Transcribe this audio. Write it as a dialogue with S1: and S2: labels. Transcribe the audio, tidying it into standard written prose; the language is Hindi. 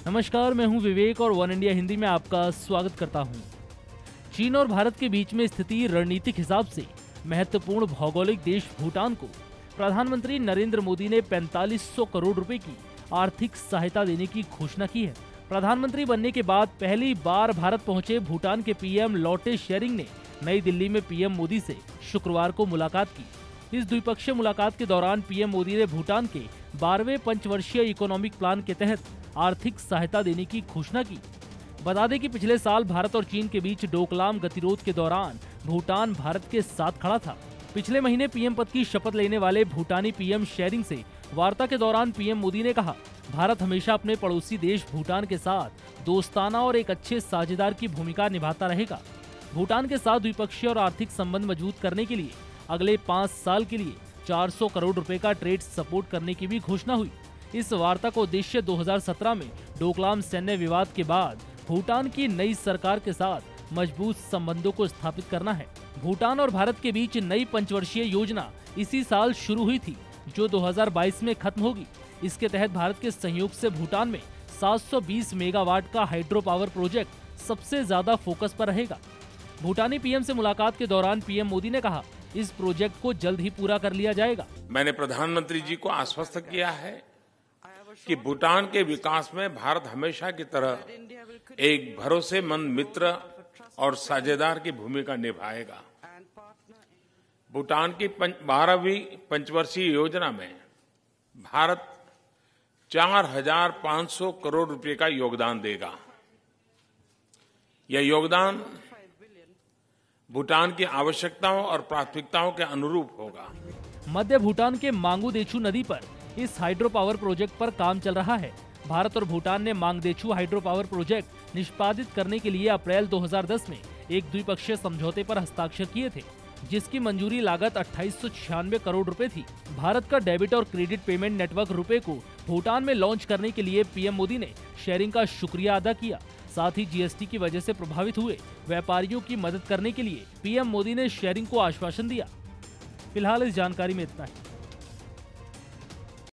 S1: नमस्कार, मैं हूं विवेक और वन इंडिया हिंदी में आपका स्वागत करता हूं। चीन और भारत के बीच में स्थिति रणनीतिक हिसाब से महत्वपूर्ण भौगोलिक देश भूटान को प्रधानमंत्री नरेंद्र मोदी ने 4500 करोड़ रुपए की आर्थिक सहायता देने की घोषणा की है। प्रधानमंत्री बनने के बाद पहली बार भारत पहुंचे भूटान के पीएम लोटे शेरिंग ने नई दिल्ली में पीएम मोदी से शुक्रवार को मुलाकात की। इस द्विपक्षीय मुलाकात के दौरान पीएम मोदी ने भूटान के 12वें पंचवर्षीय इकोनॉमिक प्लान के तहत आर्थिक सहायता देने की घोषणा की। बता दें कि पिछले साल भारत और चीन के बीच डोकलाम गतिरोध के दौरान भूटान भारत के साथ खड़ा था। पिछले महीने पीएम पद की शपथ लेने वाले भूटानी पीएम शेरिंग से वार्ता के दौरान पीएम मोदी ने कहा, भारत हमेशा अपने पड़ोसी देश भूटान के साथ दोस्ताना और एक अच्छे साझेदार की भूमिका निभाता रहेगा। भूटान के साथ द्विपक्षीय और आर्थिक संबंध मजबूत करने के लिए अगले 5 साल के लिए 400 करोड़ रुपए का ट्रेड सपोर्ट करने की भी घोषणा हुई। इस वार्ता का उद्देश्य 2017 में डोकलाम सैन्य विवाद के बाद भूटान की नई सरकार के साथ मजबूत संबंधों को स्थापित करना है। भूटान और भारत के बीच नई पंचवर्षीय योजना इसी साल शुरू हुई थी, जो 2022 में खत्म होगी। इसके तहत भारत के सहयोग से भूटान में 720 मेगावाट का हाइड्रो पावर प्रोजेक्ट सबसे ज्यादा फोकस पर रहेगा। भूटानी पीएम से मुलाकात के दौरान पीएम मोदी ने कहा, इस प्रोजेक्ट को जल्द ही पूरा कर लिया जाएगा।
S2: मैंने प्रधानमंत्री जी को आश्वस्त किया है कि भूटान के विकास में भारत हमेशा की तरह एक भरोसेमंद मित्र और साझेदार की भूमिका निभाएगा। भूटान की 12वीं पंचवर्षीय योजना में भारत 4500 करोड़ रुपए का योगदान देगा। यह योगदान भूटान की आवश्यकताओं और प्राथमिकताओं के अनुरूप होगा।
S1: मध्य भूटान के मांगदेछू नदी पर इस हाइड्रो पावर प्रोजेक्ट पर काम चल रहा है। भारत और भूटान ने मांगदेछू हाइड्रो पावर प्रोजेक्ट निष्पादित करने के लिए अप्रैल 2010 में एक द्विपक्षीय समझौते पर हस्ताक्षर किए थे, जिसकी मंजूरी लागत 2896 करोड़ रुपए थी। भारत का डेबिट और क्रेडिट पेमेंट नेटवर्क रुपए को भूटान में लॉन्च करने के लिए पीएम मोदी ने शेरिंग का शुक्रिया अदा किया। साथ ही जीएसटी की वजह से प्रभावित हुए व्यापारियों की मदद करने के लिए पीएम मोदी ने शेरिंग को आश्वासन दिया। फिलहाल इस जानकारी में इतना ही।